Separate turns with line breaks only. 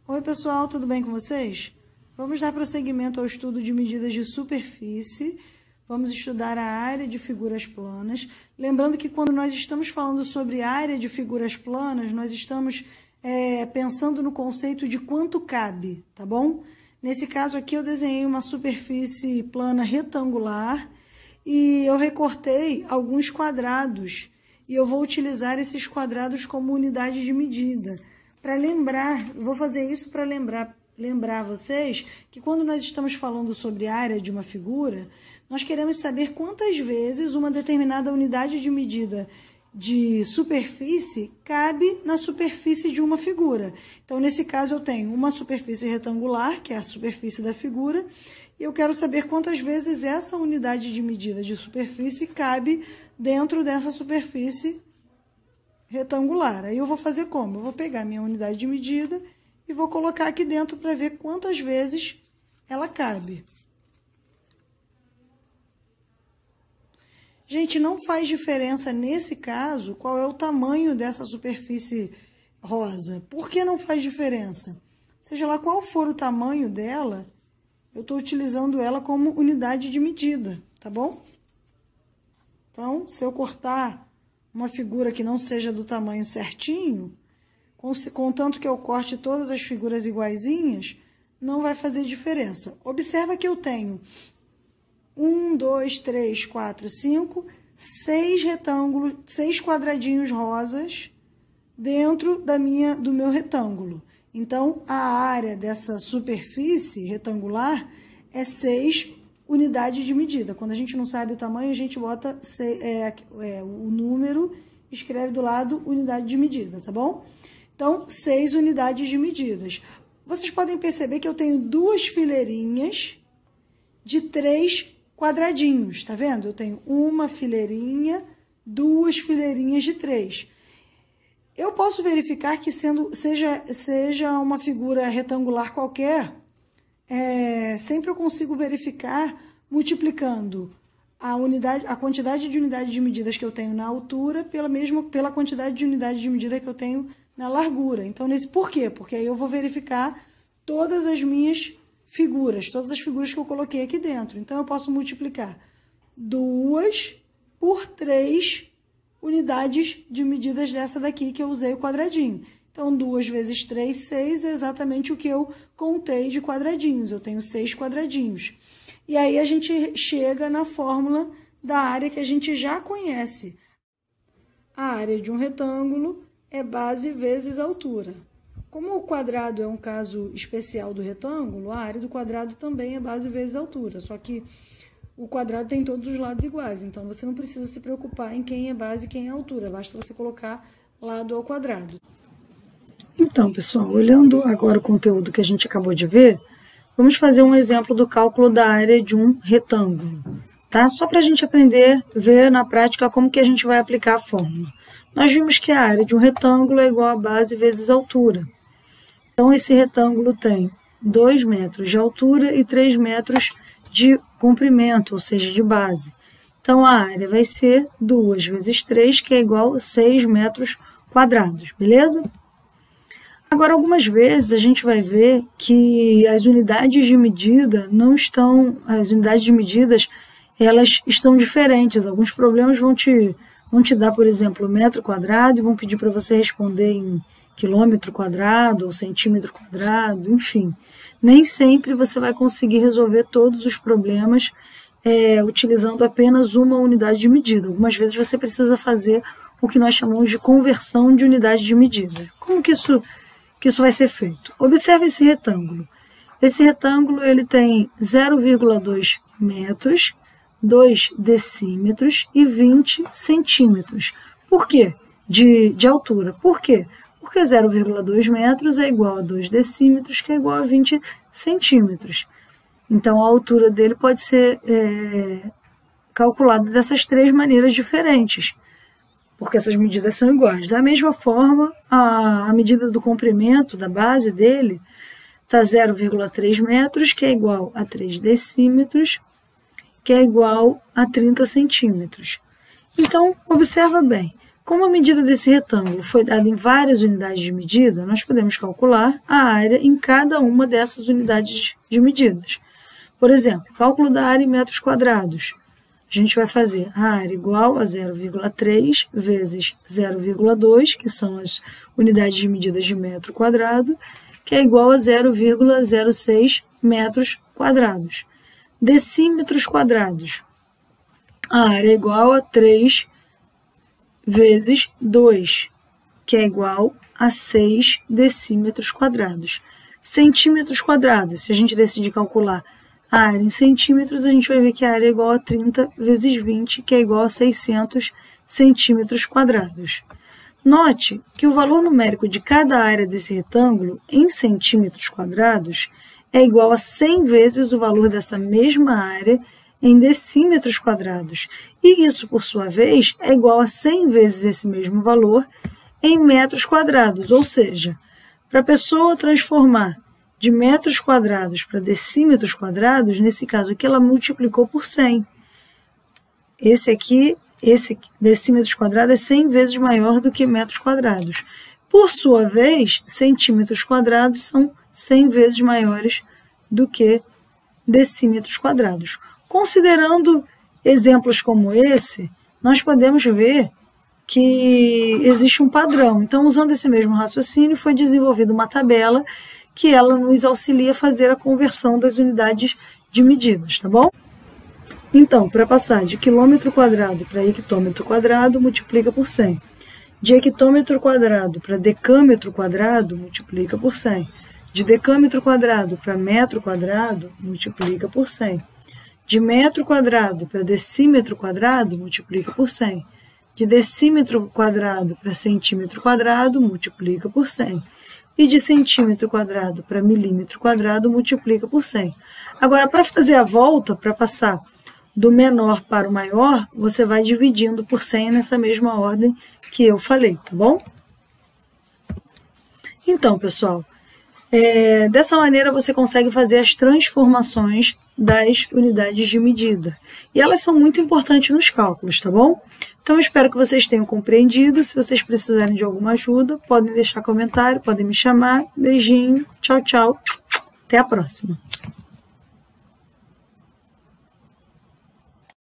Oi pessoal, tudo bem com vocês? Vamos dar prosseguimento ao estudo de medidas de superfície. Vamos estudar a área de figuras planas. Lembrando que quando nós estamos falando sobre área de figuras planas, nós estamos pensando no conceito de quanto cabe, tá bom? Nesse caso aqui eu desenhei uma superfície plana retangular e eu recortei alguns quadrados e eu vou utilizar esses quadrados como unidade de medida. Para lembrar, vou fazer isso para lembrar vocês que quando nós estamos falando sobre a área de uma figura, nós queremos saber quantas vezes uma determinada unidade de medida de superfície cabe na superfície de uma figura. Então, nesse caso, eu tenho uma superfície retangular, que é a superfície da figura, e eu quero saber quantas vezes essa unidade de medida de superfície cabe dentro dessa superfície retangular. Aí eu vou fazer como? Eu vou pegar minha unidade de medida e vou colocar aqui dentro para ver quantas vezes ela cabe. Gente, não faz diferença nesse caso qual é o tamanho dessa superfície rosa. Por que não faz diferença? Seja lá qual for o tamanho dela, eu estou utilizando ela como unidade de medida, tá bom? Então, se eu cortar uma figura que não seja do tamanho certinho, contanto que eu corte todas as figuras iguaizinhas, não vai fazer diferença. Observa que eu tenho 1, 2, 3, 4, 5, 6 retângulos, 6 quadradinhos rosas dentro do meu retângulo. Então, a área dessa superfície retangular é 6 unidades de medida. Quando a gente não sabe o tamanho, a gente bota o número, escreve do lado unidade de medida, tá bom? Então, 6 unidades de medidas. Vocês podem perceber que eu tenho duas fileirinhas de 3 quadradinhos, tá vendo? Eu tenho uma fileirinha, duas fileirinhas de 3. Eu posso verificar que seja uma figura retangular qualquer, sempre eu consigo verificar multiplicando a quantidade de unidades de medidas que eu tenho na altura pela quantidade de unidades de medida que eu tenho na largura. Então, por quê? Porque aí eu vou verificar todas as minhas figuras, todas as figuras que eu coloquei aqui dentro. Então, eu posso multiplicar 2 por 3 unidades de medidas dessa daqui que eu usei o quadradinho. Então, 2 vezes 3, 6 é exatamente o que eu contei de quadradinhos. Eu tenho 6 quadradinhos. E aí, a gente chega na fórmula da área que a gente já conhece. A área de um retângulo é base vezes altura. Como o quadrado é um caso especial do retângulo, a área do quadrado também é base vezes altura, só que o quadrado tem todos os lados iguais, então você não precisa se preocupar em quem é base e quem é altura, basta você colocar lado ao quadrado. Então, pessoal, olhando agora o conteúdo que a gente acabou de ver, vamos fazer um exemplo do cálculo da área de um retângulo, tá? Só para a gente aprender, ver na prática como que a gente vai aplicar a fórmula. Nós vimos que a área de um retângulo é igual a base vezes altura. Então, esse retângulo tem 2 metros de altura e 3 metros de comprimento, ou seja, de base. Então, a área vai ser 2 vezes 3, que é igual a 6 metros quadrados, beleza? Agora, algumas vezes a gente vai ver que as unidades de medida as unidades de medidas, elas estão diferentes. Alguns problemas vão te dar, por exemplo, metro quadrado e vão pedir para você responder em quilômetro quadrado ou centímetro quadrado, enfim. Nem sempre você vai conseguir resolver todos os problemas utilizando apenas uma unidade de medida. Algumas vezes você precisa fazer o que nós chamamos de conversão de unidade de medida. Como que isso vai ser feito? Observe esse retângulo. Esse retângulo ele tem 0,2 metros, 2 decímetros e 20 centímetros. Por quê? De altura. Por quê? Porque 0,2 metros é igual a 2 decímetros, que é igual a 20 centímetros. Então, a altura dele pode ser calculada dessas 3 maneiras diferentes, porque essas medidas são iguais. Da mesma forma, a medida do comprimento da base dele está 0,3 metros, que é igual a 3 decímetros, que é igual a 30 centímetros. Então, observa bem, Como a medida desse retângulo foi dada em várias unidades de medida, nós podemos calcular a área em cada uma dessas unidades de medidas. Por exemplo, cálculo da área em metros quadrados. A gente vai fazer a área igual a 0,3 vezes 0,2, que são as unidades de medidas de metro quadrado, que é igual a 0,06 metros quadrados. Decímetros quadrados. A área é igual a 3 vezes 2, que é igual a 6 decímetros quadrados. Centímetros quadrados, se a gente decidir calcular a área em centímetros, a gente vai ver que a área é igual a 30 vezes 20, que é igual a 600 centímetros quadrados. Note que o valor numérico de cada área desse retângulo em centímetros quadrados é igual a 100 vezes o valor dessa mesma área em decímetros quadrados. E isso, por sua vez, é igual a 100 vezes esse mesmo valor em metros quadrados. Ou seja, para a pessoa transformar de metros quadrados para decímetros quadrados, nesse caso aqui, ela multiplicou por 100. Esse decímetros quadrados é 100 vezes maior do que metros quadrados. Por sua vez, centímetros quadrados são 100 vezes maiores do que decímetros quadrados. Considerando exemplos como esse, nós podemos ver que existe um padrão. Então, usando esse mesmo raciocínio, foi desenvolvida uma tabela que ela nos auxilia a fazer a conversão das unidades de medidas, tá bom? Então, para passar de quilômetro quadrado para hectômetro quadrado, multiplica por 100. De hectômetro quadrado para decâmetro quadrado, multiplica por 100. De decâmetro quadrado para metro quadrado, multiplica por 100. De metro quadrado para decímetro quadrado, multiplica por 100. De decímetro quadrado para centímetro quadrado, multiplica por 100. E de centímetro quadrado para milímetro quadrado, multiplica por 100. Agora, para fazer a volta, para passar do menor para o maior, você vai dividindo por 100 nessa mesma ordem que eu falei, tá bom? Então, pessoal, dessa maneira você consegue fazer as transformações das unidades de medida. E elas são muito importantes nos cálculos, tá bom? Então, eu espero que vocês tenham compreendido. Se vocês precisarem de alguma ajuda, podem deixar comentário, podem me chamar. Beijinho, tchau, tchau. Até a próxima.